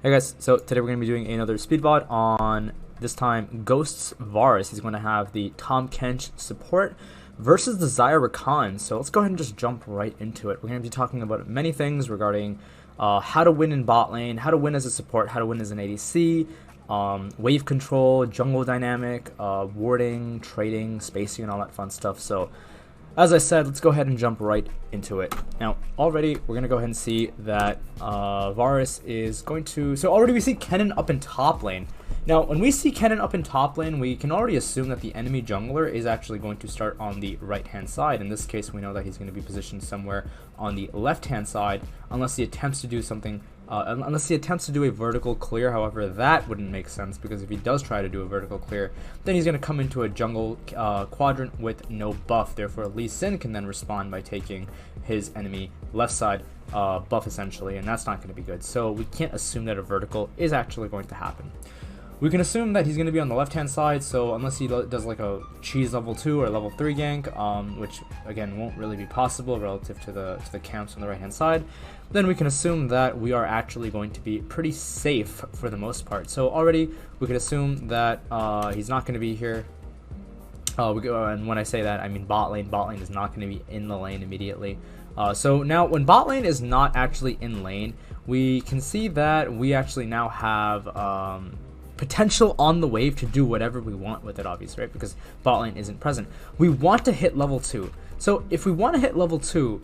Hey guys, so today we're going to be doing another speed VOD on, this time, Ghost's Varus. He's going to have the Tahm Kench support versus the Xayah Rakan. So let's go ahead and just jump right into it. We're going to be talking about many things regarding how to win in bot lane, how to win as a support, how to win as an ADC, wave control, jungle dynamic, warding, trading, spacing, and all that fun stuff. So as I said, let's go ahead and jump right into it. Now, already, we're going to go ahead and see that Varus is going to... So already we see Kennen up in top lane. Now, when we see Kennen up in top lane, we can already assume that the enemy jungler is actually going to start on the right-hand side. In this case, we know that he's going to be positioned somewhere on the left-hand side, unless he attempts to do something... unless he attempts to do a vertical clear. However, that wouldn't make sense, because if he does try to do a vertical clear, then he's going to come into a jungle quadrant with no buff. Therefore, Lee Sin can then respond by taking his enemy left side buff, essentially, and that's not going to be good. So we can't assume that a vertical is actually going to happen. We can assume that he's going to be on the left-hand side, so unless he does like a cheese level 2 or level 3 gank, which again won't really be possible relative to the camps on the right-hand side, then we can assume that we are actually going to be pretty safe for the most part. So already we can assume that he's not going to be here. And when I say that, I mean bot lane. Bot lane is not going to be in the lane immediately. So now when bot lane is not actually in lane, we can see that we actually now have potential on the wave to do whatever we want with it, obviously, right? Because bot lane isn't present. We want to hit level 2. So if we want to hit level 2,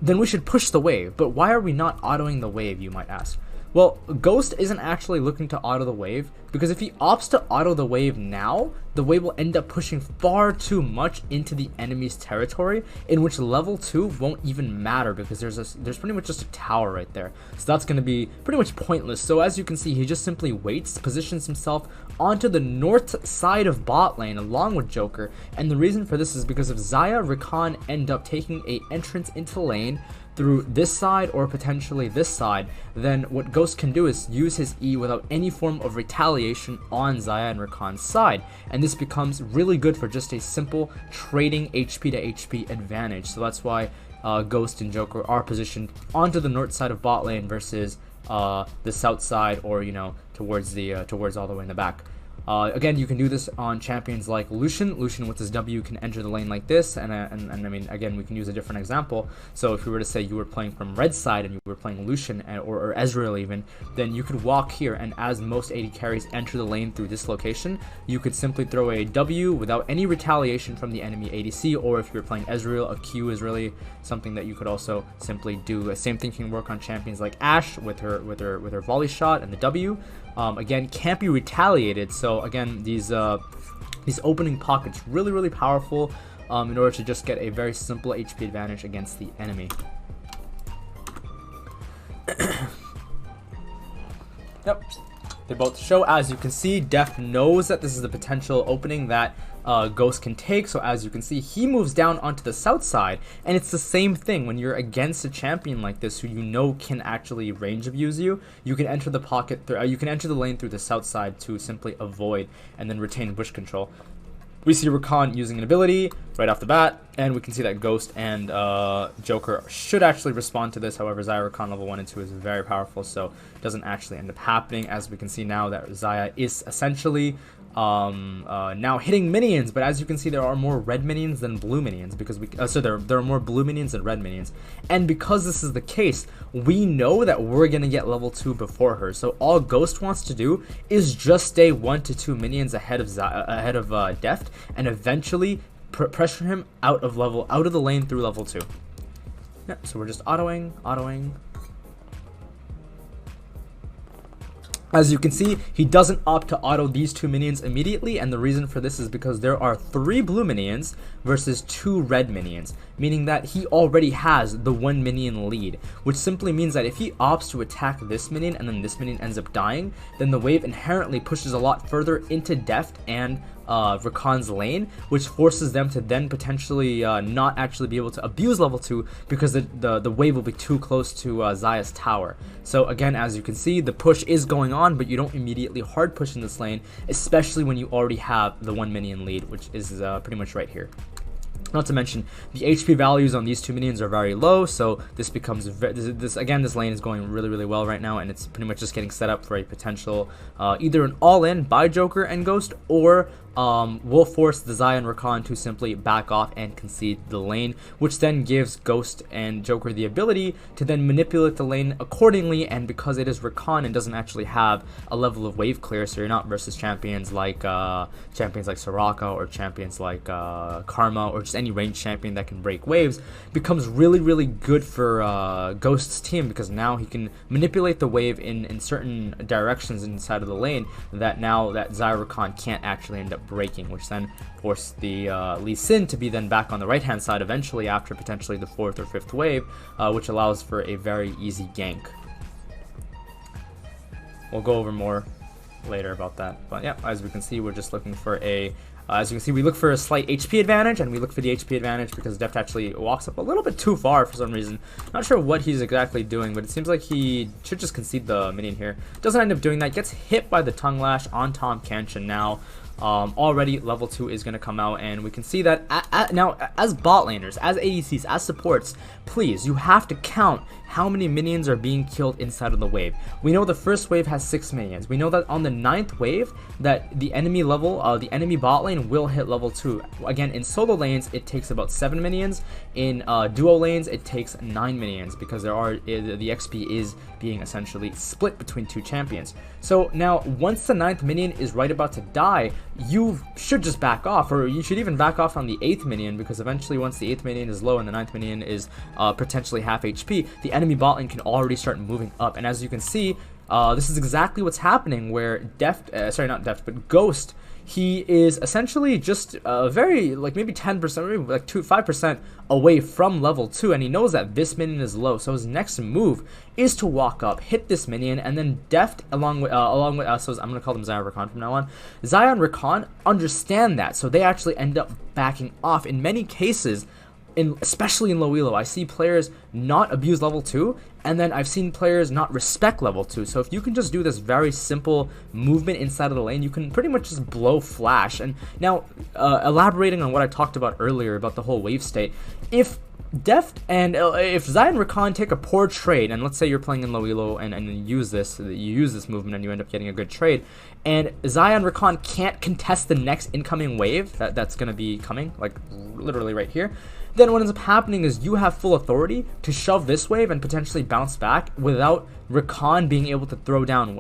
then we should push the wave. But why are we not autoing the wave, you might ask? Well, Ghost isn't actually looking to auto the wave, because if he opts to auto the wave now, the wave will end up pushing far too much into the enemy's territory, in which level 2 won't even matter, because there's pretty much just a tower right there. So that's going to be pretty much pointless. So as you can see, he just simply waits, positions himself onto the north side of bot lane along with Joker, and the reason for this is because if Xayah Rakan end up taking a entrance into lane through this side or potentially this side, then what Ghost can do is use his E without any form of retaliation on Xayah and Rakan's side, and this becomes really good for just a simple trading HP to HP advantage. So that's why Ghost and Joker are positioned onto the north side of bot lane versus the south side, or towards all the way in the back. Again, you can do this on champions like Lucian. Lucian with his W can enter the lane like this, and I mean, again, we can use a different example. So if we were to say you were playing from red side and you were playing Lucian or Ezreal even, then you could walk here, and as most AD carries enter the lane through this location, you could simply throw a W without any retaliation from the enemy ADC, or if you're playing Ezreal, a Q is really something that you could also simply do. The same thing can work on champions like Ashe with her volley shot and the W. Again, can't be retaliated. So again, these opening pockets really powerful in order to just get a very simple HP advantage against the enemy. Yep, they both show. As you can see, Def knows that this is the potential opening that Ghost can take. So as you can see, he moves down onto the south side, and it's the same thing when you're against a champion like this who you know can actually range abuse you. You can enter the pocket you can enter the lane through the south side to simply avoid and then retain bush control. We see Rakan using an ability right off the bat, and we can see that Ghost and Joker should actually respond to this. However, Xayah Rakan level 1 and 2 is very powerful, so it doesn't actually end up happening, as we can see now that Xayah is essentially now hitting minions. But as you can see, there are more red minions than blue minions, because there are more blue minions than red minions, and because this is the case, we know that we're gonna get level 2 before her. So all Ghost wants to do is just stay 1 to 2 minions ahead of Deft, and eventually pressure him out of the lane through level 2. Yeah, so we're just autoing. As you can see, he doesn't opt to auto these 2 minions immediately, and the reason for this is because there are 3 blue minions versus 2 red minions, meaning that he already has the 1 minion lead, which simply means that if he opts to attack this minion and then this minion ends up dying, then the wave inherently pushes a lot further into Deft and Rakan's lane, which forces them to then potentially not actually be able to abuse level 2, because the wave will be too close to Xayah's tower. So again, as you can see, the push is going on, but you don't immediately hard push in this lane, especially when you already have the 1 minion lead, which is pretty much right here. Not to mention, the HP values on these two minions are very low, so this becomes this lane is going really, really well right now, and it's pretty much just getting set up for a potential either an all-in by Joker and Ghost, or will force the Xayah and Rakan to simply back off and concede the lane, which then gives Ghost and Joker the ability to then manipulate the lane accordingly. And because it is Rakan and doesn't actually have a level of wave clear, so you're not versus champions like Soraka or champions like Karma, or just any ranged champion that can break waves, becomes really, really good for Ghost's team, because now he can manipulate the wave in certain directions inside of the lane that now that Xayah Rakan can't actually end up breaking, which then forced the Lee Sin to be then back on the right hand side eventually after potentially the 4th or 5th wave, which allows for a very easy gank. We'll go over more later about that, but yeah, as we can see, we're just looking for a as you can see, we look for a slight HP advantage, and we look for the HP advantage because Deft actually walks up a little bit too far for some reason. Not sure what he's exactly doing, but it seems like he should just concede the minion here. Doesn't end up doing that, gets hit by the tongue lash on Tahm Kench, and now already level 2 is going to come out, and we can see that now as bot laners, as ADCs, as supports, please, you have to count how many minions are being killed inside of the wave. We know the first wave has 6 minions. We know that on the 9th wave that the enemy the enemy bot lane will hit level 2. Again, in solo lanes it takes about 7 minions. In duo lanes it takes 9 minions, because the XP is being essentially split between 2 champions. So now once the 9th minion is right about to die, you should just back off, or you should even back off on the 8th minion, because eventually once the 8th minion is low and the 9th minion is potentially half HP, the enemy bot lane can already start moving up. And as you can see, this is exactly what's happening, where Ghost, he is essentially just very, like, maybe 10%, maybe like 5% away from level 2, and he knows that this minion is low, so his next move is to walk up, hit this minion, and then Deft along with so I'm gonna call them Xayah and Rakan from now on. Xayah and Rakan understand that, so they actually end up backing off. In many cases, especially in low elo, I see players not abuse level 2, and then I've seen players not respect level 2. So if you can just do this very simple movement inside of the lane, you can pretty much just blow flash. And now, elaborating on what I talked about earlier about the whole wave state, if Deft and if Xayah and Rakan take a poor trade, and let's say you're playing in low elo and you use this movement and you end up getting a good trade, and Xayah and Rakan can't contest the next incoming wave that's going to be coming, like literally right here, then what ends up happening is you have full authority to shove this wave and potentially bounce back without Rakan being able to throw down,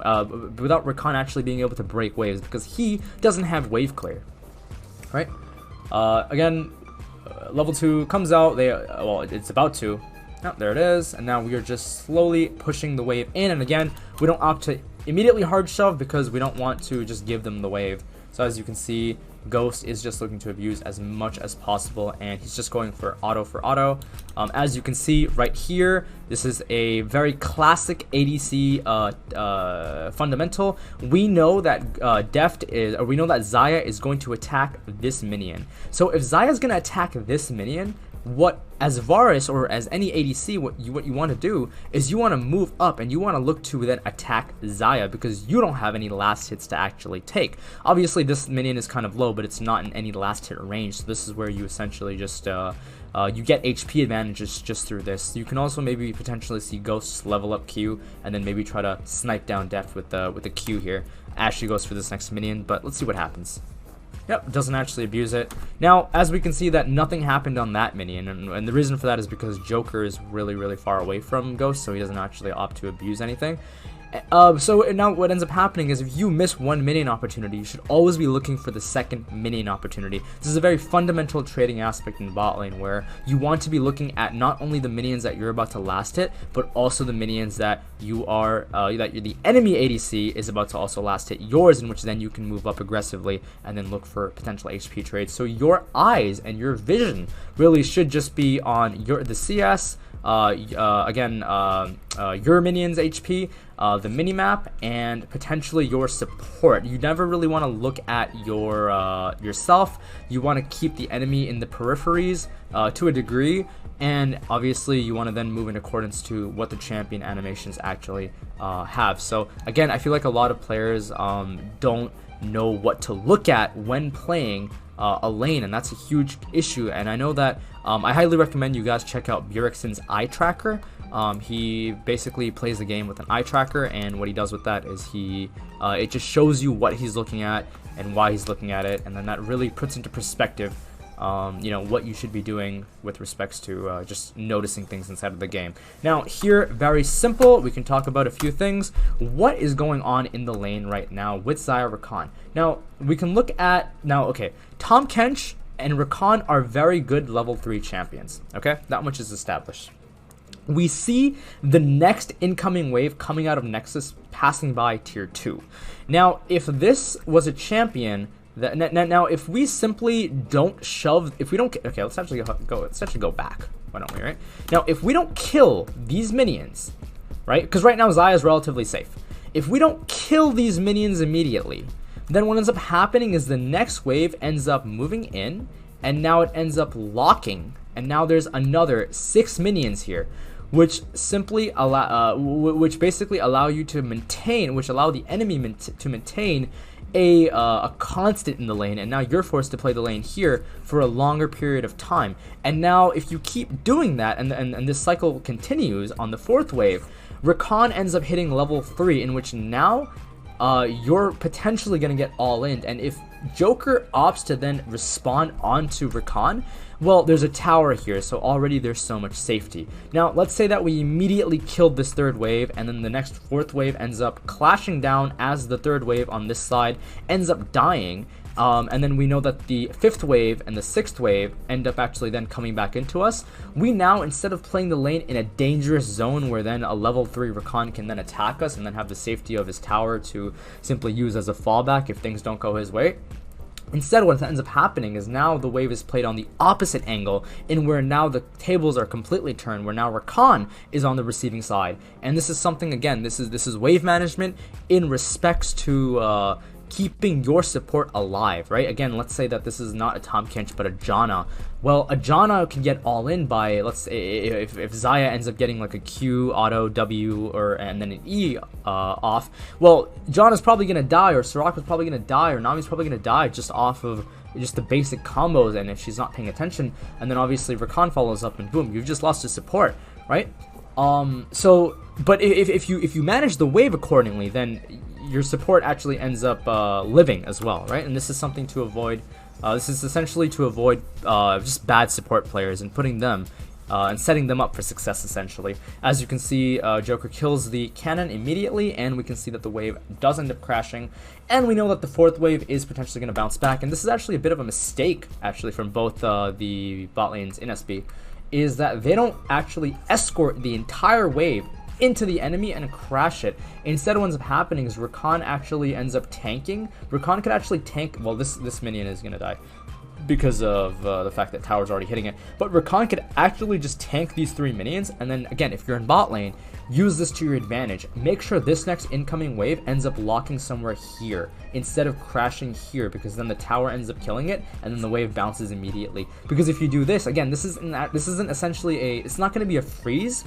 without Rakan actually being able to break waves, because he doesn't have wave clear, right? Again, level 2 comes out, well, it's about to, oh, there it is, and now we are just slowly pushing the wave in, and again, we don't opt to immediately hard shove because we don't want to just give them the wave. So as you can see, Ghost is just looking to abuse as much as possible, and he's just going for auto. As you can see right here, this is a very classic ADC fundamental. We know that we know that Xayah is going to attack this minion. So if Xayah is going to attack this minion, as Varus or as any ADC, what you want to do is you want to move up and you want to look to then attack Xayah, because you don't have any last hits to actually take. Obviously this minion is kind of low, but it's not in any last hit range, so this is where you essentially just you get HP advantages just through this. You can also maybe potentially see Ghost's level up Q and then maybe try to snipe down Deft with the Q here. Ashley goes for this next minion, but let's see what happens. Yep, doesn't actually abuse it. Now, as we can see that nothing happened on that minion, and the reason for that is because Joker is really, really far away from Ghost, so he doesn't actually opt to abuse anything. So now what ends up happening is if you miss one minion opportunity, you should always be looking for the second minion opportunity. This is a very fundamental trading aspect in bot lane, where you want to be looking at not only the minions that you're about to last hit, but also the minions that the enemy ADC is about to also last hit yours, in which then you can move up aggressively and then look for potential HP trades. So your eyes and your vision really should just be on the CS, your minions HP, the minimap, and potentially your support. You never really want to look at yourself. You want to keep the enemy in the peripheries to a degree, and obviously you want to then move in accordance to what the champion animations actually have. So again, I feel like a lot of players don't know what to look at when playing a lane, and that's a huge issue. And I know that I highly recommend you guys check out Bjergsen's eye tracker. He basically plays the game with an eye tracker, and what he does with that is it just shows you what he's looking at and why he's looking at it, and then that really puts into perspective what you should be doing with respects to just noticing things inside of the game. Now here, very simple, we can talk about a few things. What is going on in the lane right now with Xayah Rakan? Now we can look at, okay, Tahm Kench and Rakan are very good level 3 champions, okay? That much is established. We see the next incoming wave coming out of Nexus passing by tier 2. Now if this was a champion, now if we simply don't shove, okay, let's actually go back, why don't we, right? Now if we don't kill these minions, right, because right now Xayah is relatively safe. If we don't kill these minions immediately, then what ends up happening is the next wave ends up moving in, and now it ends up locking, and now there's another 6 minions here, which basically allow you to maintain, which allow the enemy to maintain a constant in the lane, and now you're forced to play the lane here for a longer period of time. And now if you keep doing that, and this cycle continues on the 4th wave, Rakan ends up hitting level 3, in which now you're potentially going to get all in. And if Joker opts to then respond onto Rakan, well, there's a tower here, so already there's so much safety. Now let's say that we immediately killed this 3rd wave, and then the next 4th wave ends up clashing down as the 3rd wave on this side ends up dying, and then we know that the 5th wave and the 6th wave end up actually then coming back into us. We now, instead of playing the lane in a dangerous zone where then a level 3 Rakan can then attack us and then have the safety of his tower to simply use as a fallback if things don't go his way, instead, what ends up happening is now the wave is played on the opposite angle, in where now the tables are completely turned, where now Rakan is on the receiving side. And this is something, again, this is wave management in respects to keeping your support alive, right? Again, let's say that this is not a Tahm Kench but a Janna. Well, a Janna can get all in by, let's say, if Xayah ends up getting like a Q, auto, W, and then an E off, well, Janna's probably going to die, or Soraka's probably going to die, or Nami's probably going to die just off of just the basic combos, and if she's not paying attention, and then obviously Rakan follows up, and boom, you've just lost his support, right? But if you manage the wave accordingly, then your support actually ends up living as well, right? And this is something to avoid. This is essentially to avoid just bad support players and putting them and setting them up for success, essentially. As you can see, Joker kills the cannon immediately, and we can see that the wave does end up crashing, and we know that the 4th wave is potentially going to bounce back. And this is actually a bit of a mistake, actually, from both the bot lanes in SB, is that they don't actually escort the entire wave into the enemy and crash it. Instead, what ends up happening is Rakan actually ends up tanking. Rakan could actually tank, well, this minion is gonna die because of the fact that tower's already hitting it, but Rakan could actually just tank these 3 minions, and then again, if you're in bot lane, use this to your advantage. Make sure this next incoming wave ends up locking somewhere here instead of crashing here, because then the tower ends up killing it, and then the wave bounces immediately. Because if you do this, again, this isn't essentially it's not going to be a freeze,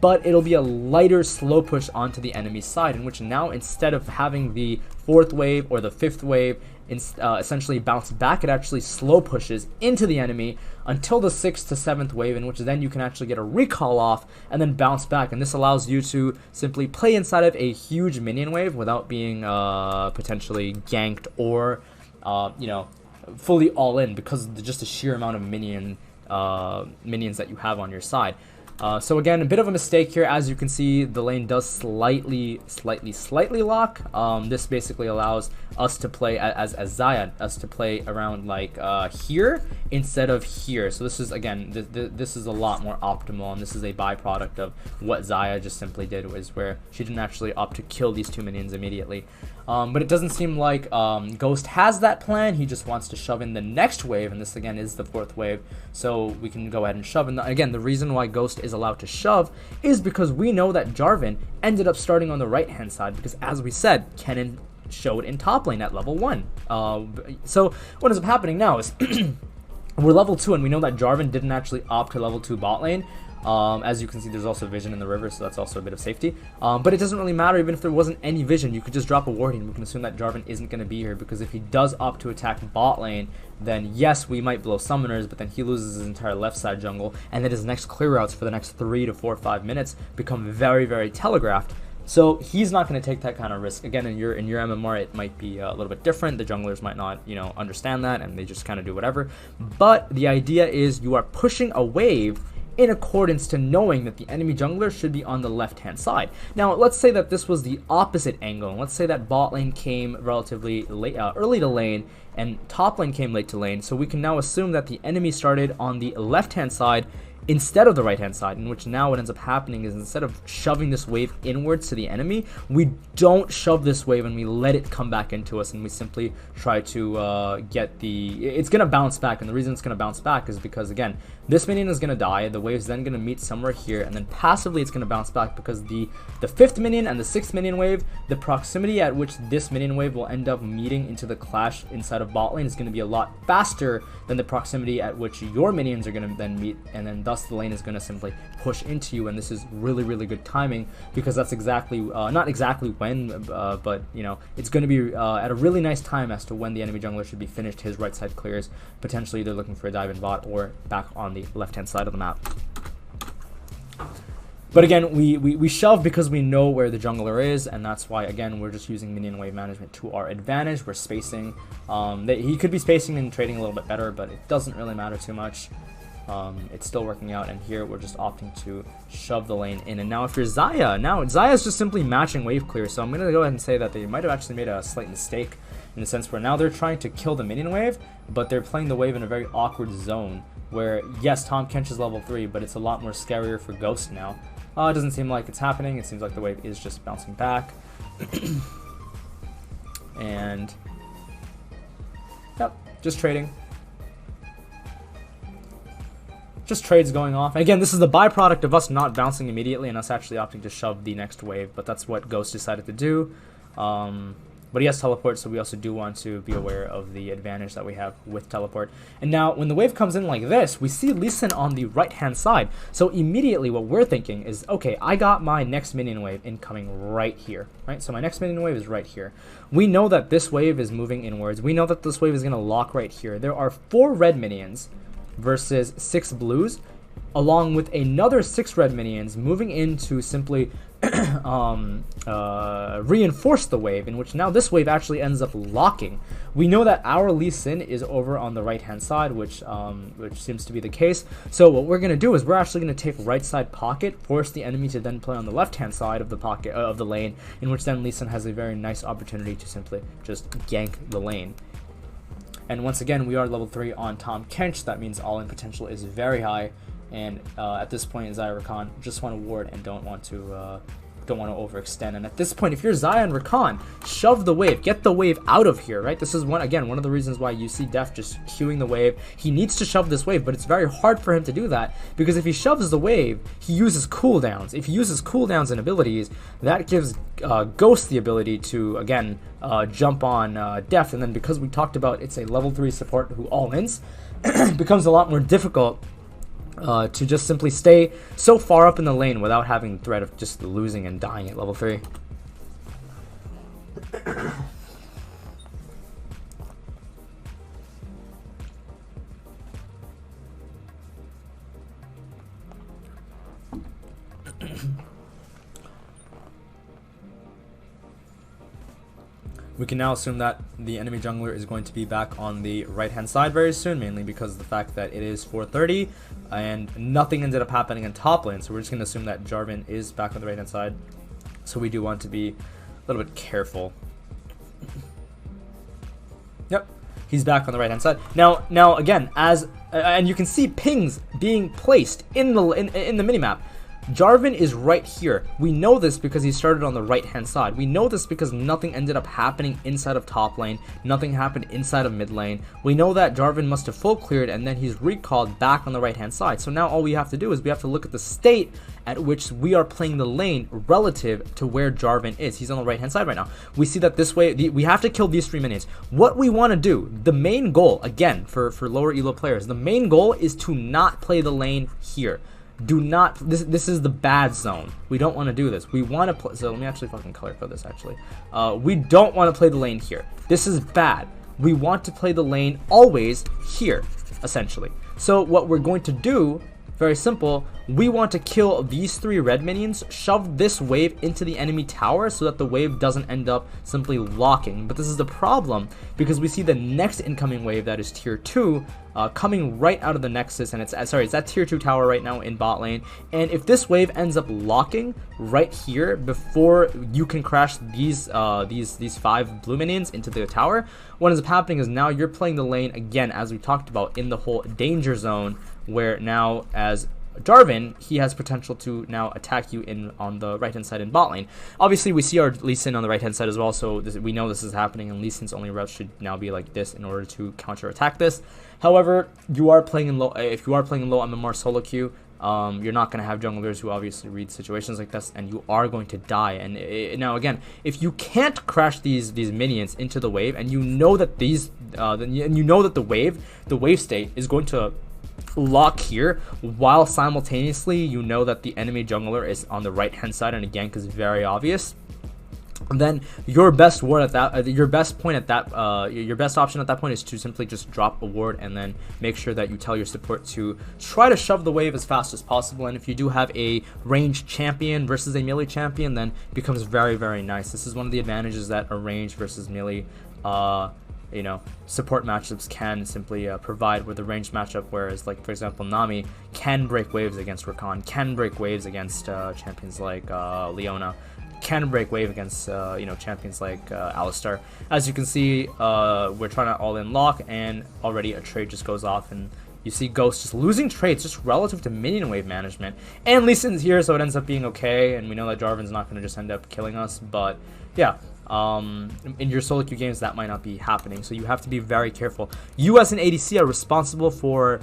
but it'll be a lighter slow push onto the enemy side, in which now, instead of having the 4th wave or the 5th wave essentially bounce back, it actually slow pushes into the enemy until the 6th to 7th wave, in which then you can actually get a recall off and then bounce back. And this allows you to simply play inside of a huge minion wave without being potentially ganked or fully all in, because of just the sheer amount of minions that you have on your side. So again, a bit of a mistake here. As you can see, the lane does slightly lock. This basically allows us to play as Xayah, us to play around like here instead of here. So this is, again, this is a lot more optimal, and this is a byproduct of what Xayah just simply did, was where she didn't actually opt to kill these 2 minions immediately. But it doesn't seem like Ghost has that plan. He just wants to shove in the next wave, and this again is the 4th wave, so we can go ahead and shove. And again, the reason why Ghost is allowed to shove is because we know that Jarvan ended up starting on the right hand side, because as we said, Kennen showed in top lane at level 1. So what ends up happening now is we're level 2, and we know that Jarvan didn't actually opt to level 2 bot lane. As you can see, there's also vision in the river, so that's also a bit of safety. But it doesn't really matter. Even if there wasn't any vision, you could just drop a ward, and we can assume that Jarvan isn't going to be here, because if he does opt to attack bot lane, then yes, we might blow summoners, but then he loses his entire left side jungle, and then his next clear outs for the next 3 to 4 or 5 minutes become very, very telegraphed. So he's not going to take that kind of risk. Again, in your MMR, it might be a little bit different. The junglers might not, understand that, and they just kind of do whatever. But the idea is you are pushing a wave in accordance to knowing that the enemy jungler should be on the left-hand side. Now, let's say that this was the opposite angle, and let's say that bot lane came relatively late, early to lane, and top lane came late to lane. So we can now assume that the enemy started on the left-hand side instead of the right-hand side, in which now what ends up happening is instead of shoving this wave inwards to the enemy, we don't shove this wave and we let it come back into us, and we simply try to get the... It's going to bounce back, and the reason it's going to bounce back is because, again, this minion is going to die, the wave's then going to meet somewhere here, and then passively it's going to bounce back because the 5th minion and the 6th minion wave, the proximity at which this minion wave will end up meeting into the clash inside of bot lane is going to be a lot faster than the proximity at which your minions are going to then meet, and then thus the lane is going to simply push into you. And this is really, really good timing, because that's exactly, not exactly when, but, it's going to be at a really nice time as to when the enemy jungler should be finished his right side clears, potentially either looking for a dive in bot or back on the left-hand side of the map. But again, we shove because we know where the jungler is, and that's why, again, we're just using minion wave management to our advantage. We're spacing. He could be spacing and trading a little bit better, but it doesn't really matter too much. It's still working out, and here we're just opting to shove the lane in. And now if you're Xayah is just simply matching wave clear, so I'm going to go ahead and say that they might have actually made a slight mistake in the sense where now they're trying to kill the minion wave, but they're playing the wave in a very awkward zone where, yes, Tahm Kench is level 3, but it's a lot more scarier for Ghost now. It doesn't seem like it's happening. It seems like the wave is just bouncing back. And, yep, just trading. Just trades going off. And again, this is the byproduct of us not bouncing immediately and us actually opting to shove the next wave, but that's what Ghost decided to do. But he has teleport, so we also do want to be aware of the advantage that we have with teleport. And now, when the wave comes in like this, we see Lee Sin on the right-hand side. So immediately what we're thinking is, okay, I got my next minion wave incoming right here, right? So my next minion wave is right here. We know that this wave is moving inwards. We know that this wave is going to lock right here. There are 4 red minions versus 6 blues, along with another 6 red minions moving in to simply reinforce the wave, in which now this wave actually ends up locking. We know that our Lee Sin is over on the right hand side, which seems to be the case. So what we're going to do is we're actually going to take right side pocket, force the enemy to then play on the left hand side of the pocket of the lane, in which then Lee Sin has a very nice opportunity to simply just gank the lane. And once again, we are level 3 on Tahm Kench. That means all-in potential is very high. And at this point, Xayah Rakan just want to ward and don't want to overextend. And at this point, if you're Xayah and Rakan, shove the wave, get the wave out of here, right? This is one of the reasons why you see Def just queuing the wave. He needs to shove this wave, but it's very hard for him to do that, because if he shoves the wave, he uses cooldowns. If he uses cooldowns and abilities, that gives Ghost the ability to, again, jump on Def. And then because we talked about it's a level 3 support who all-ins, it becomes a lot more difficult to just simply stay so far up in the lane without having the threat of just losing and dying at level 3. We can now assume that the enemy jungler is going to be back on the right-hand side very soon, mainly because of the fact that it is 4:30 and nothing ended up happening in top lane. So we're just going to assume that Jarvan is back on the right-hand side. So we do want to be a little bit careful. Yep, he's back on the right-hand side. Now again, and you can see pings being placed in the minimap. Jarvan is right here. We know this because he started on the right hand side. We know this because nothing ended up happening inside of top lane. Nothing happened inside of mid lane. We know that Jarvan must have full cleared and then he's recalled back on the right hand side. So now all we have to do is we have to look at the state at which we are playing the lane relative to where Jarvan is. He's on the right hand side right now. We see that this way, we have to kill these 3 minions. What we want to do, the main goal, again, for lower elo players, the main goal is to not play the lane here. Do not, this is the bad zone. We don't want to do this. We want to play, so let me actually fucking color code this actually. We don't want to play the lane here. This is bad. We want to play the lane always here, essentially. So what we're going to do, very simple, we want to kill these 3 red minions, shove this wave into the enemy tower so that the wave doesn't end up simply locking. But this is the problem because we see the next incoming wave that is tier 2 coming right out of the nexus, and it's that tier 2 tower right now in bot lane. And if this wave ends up locking right here before you can crash these 5 blue minions into the tower, what ends up happening is now you're playing the lane again, as we talked about, in the whole danger zone, where now as Jarvan, he has potential to now attack you on the right hand side in bot lane. Obviously, we see our Lee Sin on the right hand side as well, so we know this is happening, and Lee Sin's only route should now be like this in order to counter attack this. However, you are playing in low. If you are playing in low MMR solo queue, you're not going to have junglers who obviously read situations like this, and you are going to die. And now again, if you can't crash these minions into the wave, and you know that the wave state is going to lock here, while simultaneously you know that the enemy jungler is on the right hand side and a gank is very obvious, then your best option at that point is to simply just drop a ward and then make sure that you tell your support to try to shove the wave as fast as possible. And if you do have a ranged champion versus a melee champion, then it becomes very, very nice. This is one of the advantages that a ranged versus melee support matchups can simply provide with a ranged matchup, whereas, like, for example, Nami can break waves against Rakan, can break waves against champions like Leona, can break wave against champions like Alistar. As you can see, we're trying to all-in lock, and already a trade just goes off, and you see Ghost just losing trades just relative to minion wave management. And Lee Sin's here, so it ends up being okay, and we know that Jarvan's not going to just end up killing us, but yeah. In your solo queue games, that might not be happening, so you have to be very careful. You as an ADC are responsible for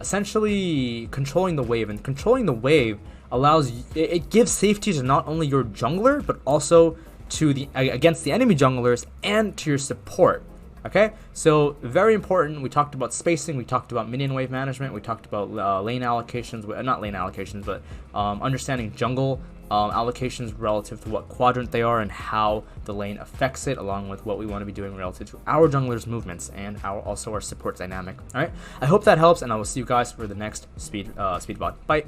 essentially controlling the wave, and controlling the wave allows it gives safety to not only your jungler but also to against the enemy junglers and to your support. Okay, so very important. We talked about spacing, we talked about minion wave management, we talked about lane allocations, not lane allocations, but understanding jungle allocations relative to what quadrant they are and how the lane affects it, along with what we want to be doing relative to our junglers' movements and also our support dynamic. All right, I hope that helps, and I will see you guys for the next speed bot. Bye.